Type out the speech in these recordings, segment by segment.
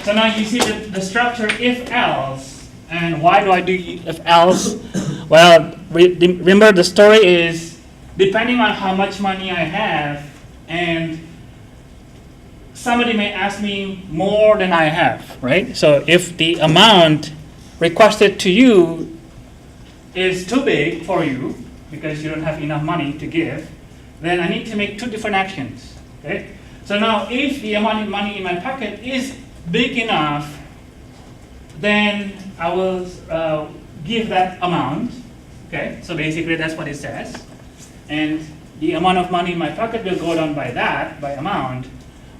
So now you see the structure if else. And why do I do if else? Well, remember the story is depending on how much money I have, and somebody may ask me more than I have, right? So if the amount requested to you is too big for you because you don't have enough money to give, then I need to make two different actions, okay? So now if the amount of money in my pocket is big enough, then I will give that amount, okay? So basically that's what it says. And the amount of money in my pocket will go down by that, by amount.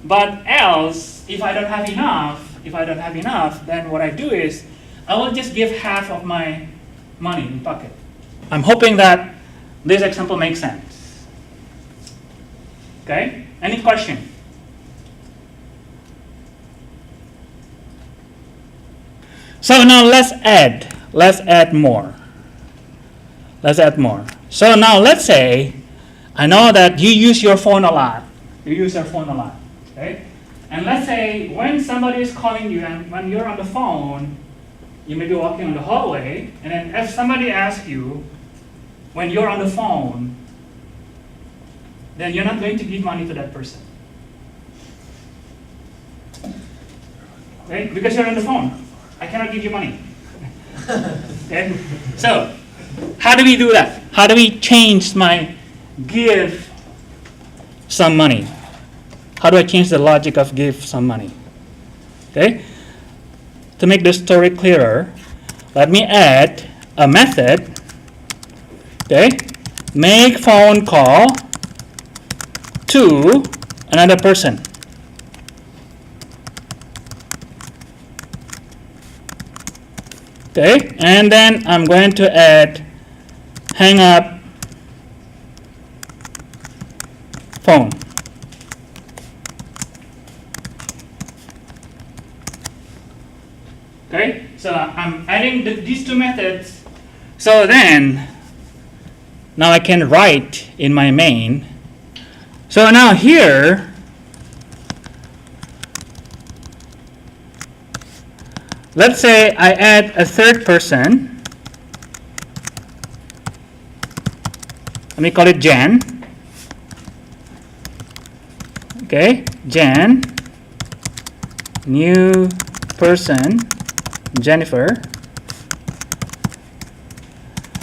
But else, if I don't have enough, then what I do is I will just give half of my money in pocket. I'm hoping that this example makes sense. Okay? Any question? So now let's add more. Let's add more. So now let's say, I know that you use your phone a lot. Okay? And let's say when somebody is calling you and when you're on the phone, you may be walking on the hallway, and then if somebody asks you, when you're on the phone, then you're not going to give money to that person. Okay? Because you're on the phone. I cannot give you money. Okay? So, how do we do that? How do we change my give some money? How do I change the logic of give some money? Okay? To make this story clearer, let me add a method. Okay? Make phone call to another person. Okay? And then I'm going to add hang up phone. Okay, so I'm adding these two methods. So then, now I can write in my main. So now here, let's say I add a third person. Let me call it Jan. Okay, Jan, new person, Jennifer.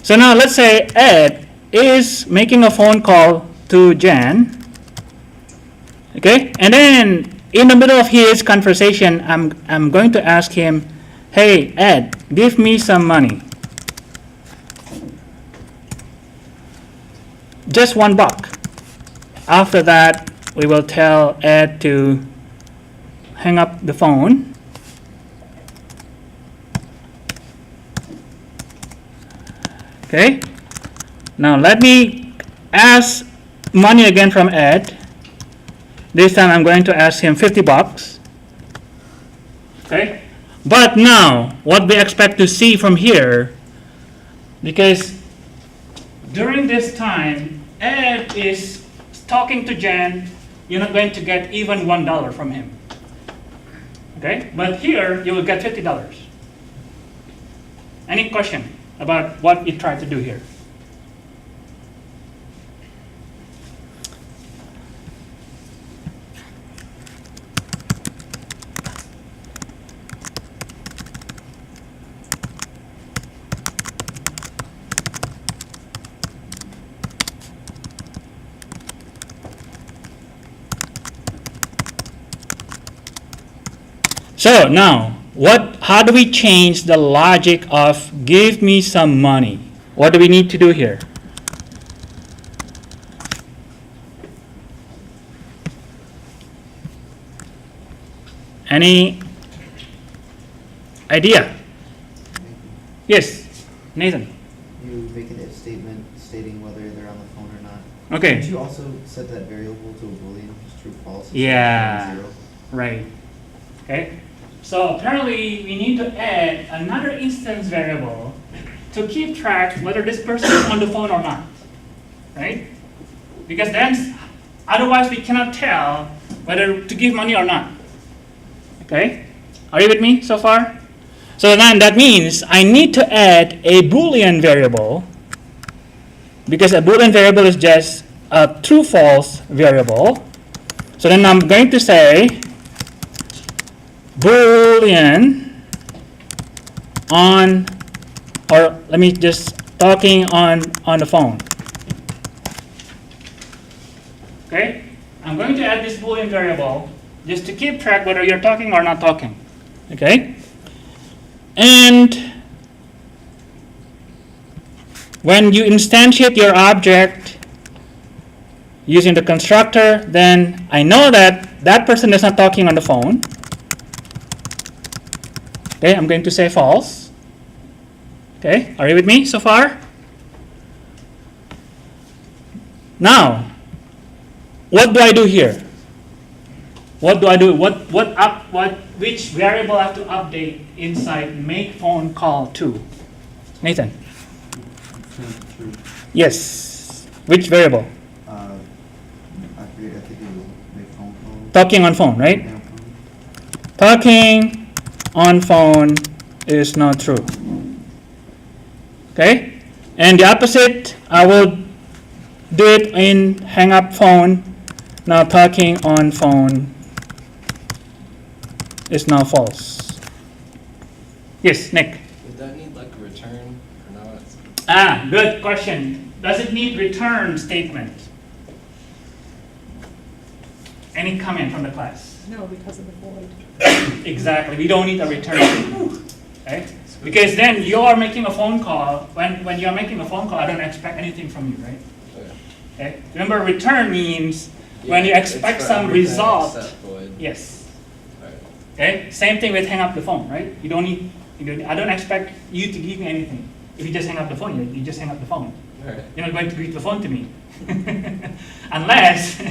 So now let's say Ed is making a phone call to Jan. Okay, and then in the middle of his conversation, I'm going to ask him, hey Ed, give me some money. Just $1. After that, we will tell Ed to hang up the phone. Okay, now let me ask money again from Ed. This time I'm going to ask him $50. Okay, but now what we expect to see from here, because during this time Ed is talking to Jan, you're not going to get even $1 from him. Okay, but here you will get $50. Any question about what we tried to do here? So now, how do we change the logic of give me some money? What do we need to do here? Any idea? Yes, Nathan. You make an if statement stating whether they're on the phone or not. Okay. Did you also set that variable to a boolean, just true, false? Yeah. Zero? Right. Okay. So apparently we need to add another instance variable to keep track whether this person is on the phone or not. Right? Because then otherwise we cannot tell whether to give money or not. Okay? Are you with me so far? So then that means I need to add a Boolean variable, because a Boolean variable is just a true-false variable. So then I'm going to say Boolean on, or let me just talking on the phone. Okay? I'm going to add this Boolean variable just to keep track whether you're talking or not talking. Okay? And when you instantiate your object using the constructor, then I know that that person is not talking on the phone. Okay, I'm going to say false. Okay, are you with me so far? Now, what do I do here? What do I do? Which variable I have to update inside make phone call to? Nathan. True. Yes. Which variable? I forget, I think it was make phone call. Talking on phone, right? Yeah, phone. Talking on phone is not true. Okay? And the opposite, I will do it in hang up phone. Now talking on phone is now false. Yes, Nick. Would that need like a return or not? Ah, good question. Does it need return statement? Any comment from the class? No, because of the void. Exactly. We don't need a return statement. Okay? Because then you are making a phone call. When you are making a phone call, I don't expect anything from you, right? Okay. Okay? Remember, return means when you it's expect for some everything result. except void. Yes. Alright. Okay? Same thing with hang up the phone, right? You don't need. I don't expect you to give me anything. If you just hang up the phone, you just hang up the phone. Alright. You're not going to give the phone to me. Unless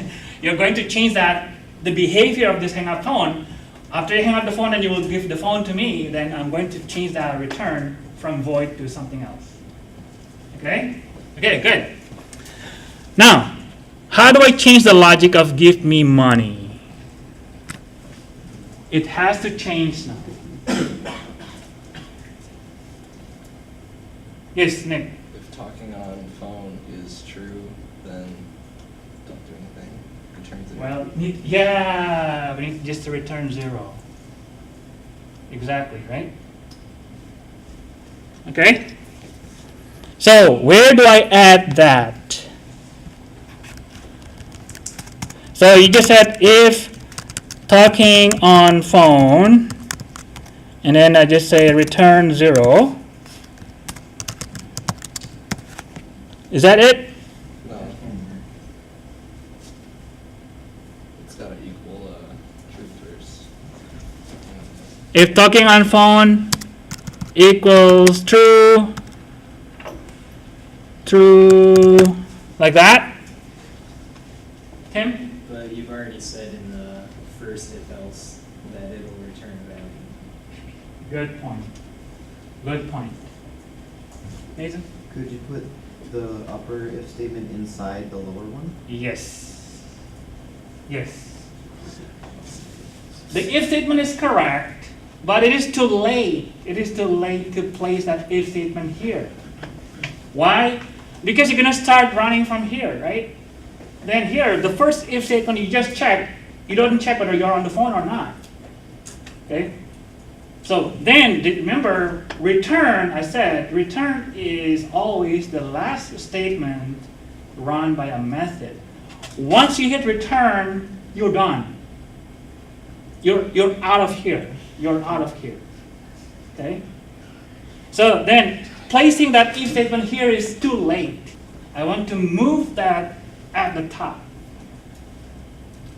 you're going to change the behavior of this hang up phone. After you hang up the phone and you will give the phone to me, then I'm going to change that return from void to something else. Okay? Okay, good. Now, how do I change the logic of give me money? It has to change now. Yes, Nick. If talking on phone is true, then don't do anything. Return zero. Well, we need just to return 0. Exactly, right? Okay? So, where do I add that? So, you just said if talking on phone, and then I just say return 0. Is that it? No. It's gotta equal truth first. If talking on phone equals true, like that. Tim? But you've already said in the first if else that it'll return a value. Good point. Good point. Nathan? Could you put the upper if statement inside the lower one? Yes. Yes. The if statement is correct, but it is too late. It is too late to place that if statement here. Why? Because you're going to start running from here, right? Then here, the first if statement you just check, you don't check whether you're on the phone or not. Okay? So then, remember, return, I said, return is always the last statement run by a method. Once you hit return, you're done. You're out of here. You're out of here. Okay? So then, placing that if statement here is too late. I want to move that at the top.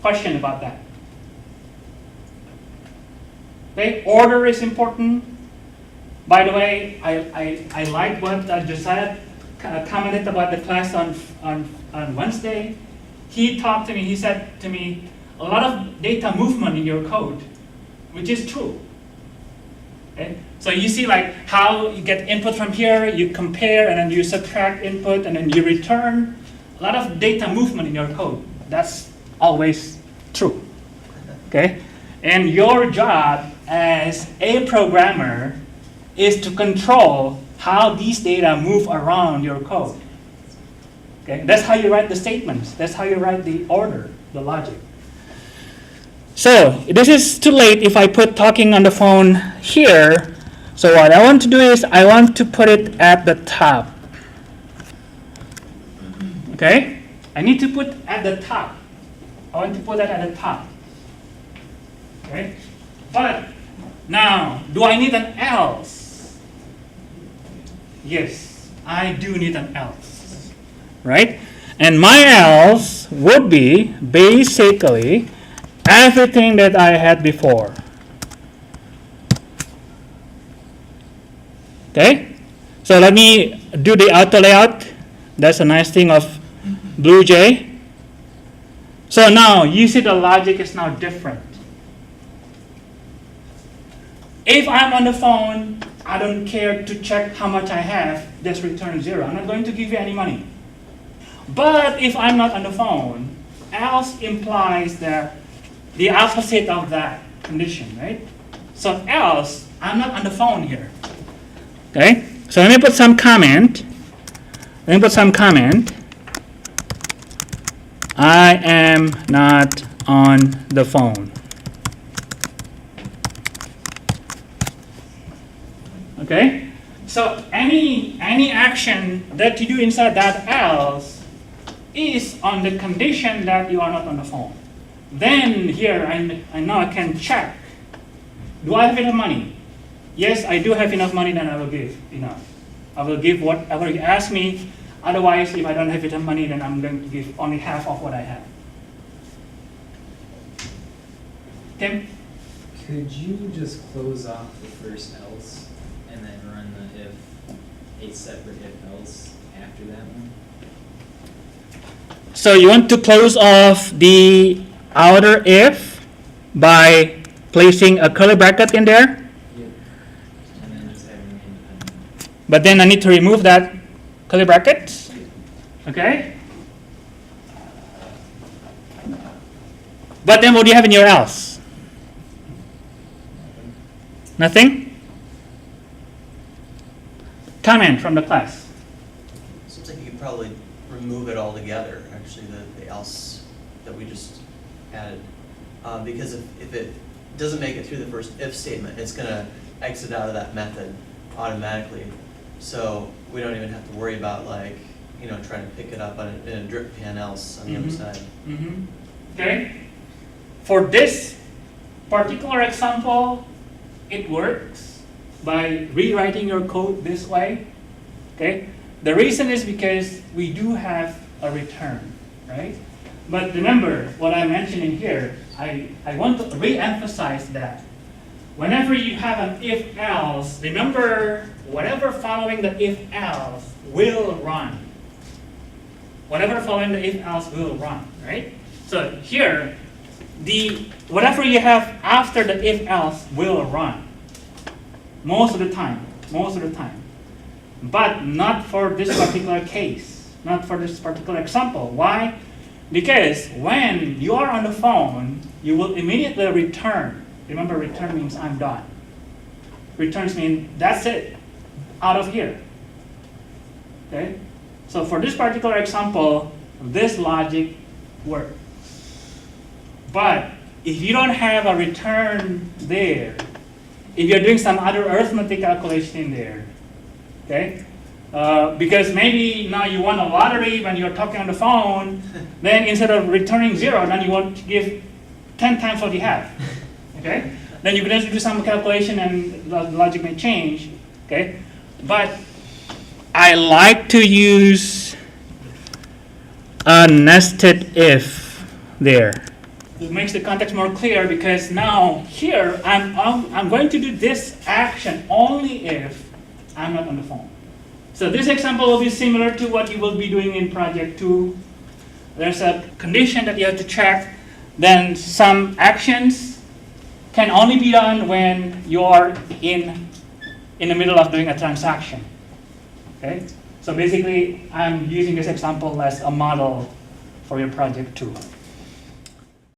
Question about that? Okay, order is important. By the way, I like what Josiah commented about the class on Wednesday. He talked to me, he said to me, a lot of data movement in your code, which is true. Okay? So you see like how you get input from here, you compare, and then you subtract input, and then you return. A lot of data movement in your code. That's always true. Okay? And your job as a programmer is to control how these data move around your code. Okay? That's how you write the statements. That's how you write the order, the logic. So this is too late if I put talking on the phone here. So what I want to do is I want to put it at the top. Okay? I need to put at the top. I want to put that at the top. Okay? But now, do I need an else? Yes, I do need an else. Right? And my else would be basically everything that I had before. Okay? So let me do the auto layout. That's a nice thing of BlueJ. So now you see the logic is now different. If I'm on the phone, I don't care to check how much I have, just return 0. I'm not going to give you any money. But if I'm not on the phone, else implies that the opposite of that condition, right? So else, I'm not on the phone here. Okay? So let me put some comment. I am not on the phone. Okay? So any action that you do inside that else is on the condition that you are not on the phone. Then here, I know I can check. Do I have enough money? Yes, I do have enough money, then I will give enough. I will give whatever you ask me. Otherwise, if I don't have enough money, then I'm going to give only half of what I have. Tim? Could you just close off the first else and then run the if, a separate if else after that one? So you want to close off the outer if by placing a curly bracket in there? Yep. And then just having an independent. But then I need to remove that curly bracket. Okay? But then what do you have in your else? Nothing? Comment from the class. Seems like you could probably remove it altogether, actually, the else that we just added. Because if it doesn't make it through the first if statement, it's going to exit out of that method automatically. So we don't even have to worry about, like, you know, trying to pick it up in a drip pan else on the other side. Mm-hmm. Okay? For this particular example, it works by rewriting your code this way. Okay? The reason is because we do have a return, right? But remember what I mentioned in here, I want to re-emphasize that whenever you have an if-else, remember whatever following the if-else will run. Whatever following the if-else will run, right? So here, whatever you have after the if-else will run. Most of the time. But not for this particular case, not for this particular example. Why? Because when you are on the phone, you will immediately return. Remember, return means I'm done. Returns mean that's it, out of here. Okay? So for this particular example, this logic works. But if you don't have a return there, if you're doing some other arithmetic calculation in there, okay? Because maybe now you won a lottery when you're talking on the phone, then instead of returning 0, then you want to give 10 times what you have, okay? Then you can just do some calculation and the logic may change, okay? But I like to use a nested if there. It makes the context more clear because now here I'm going to do this action only if I'm not on the phone. So this example will be similar to what you will be doing in project 2. There's a condition that you have to check. Then some actions can only be done when you're in the middle of doing a transaction. Okay? So basically, I'm using this example as a model for your project 2.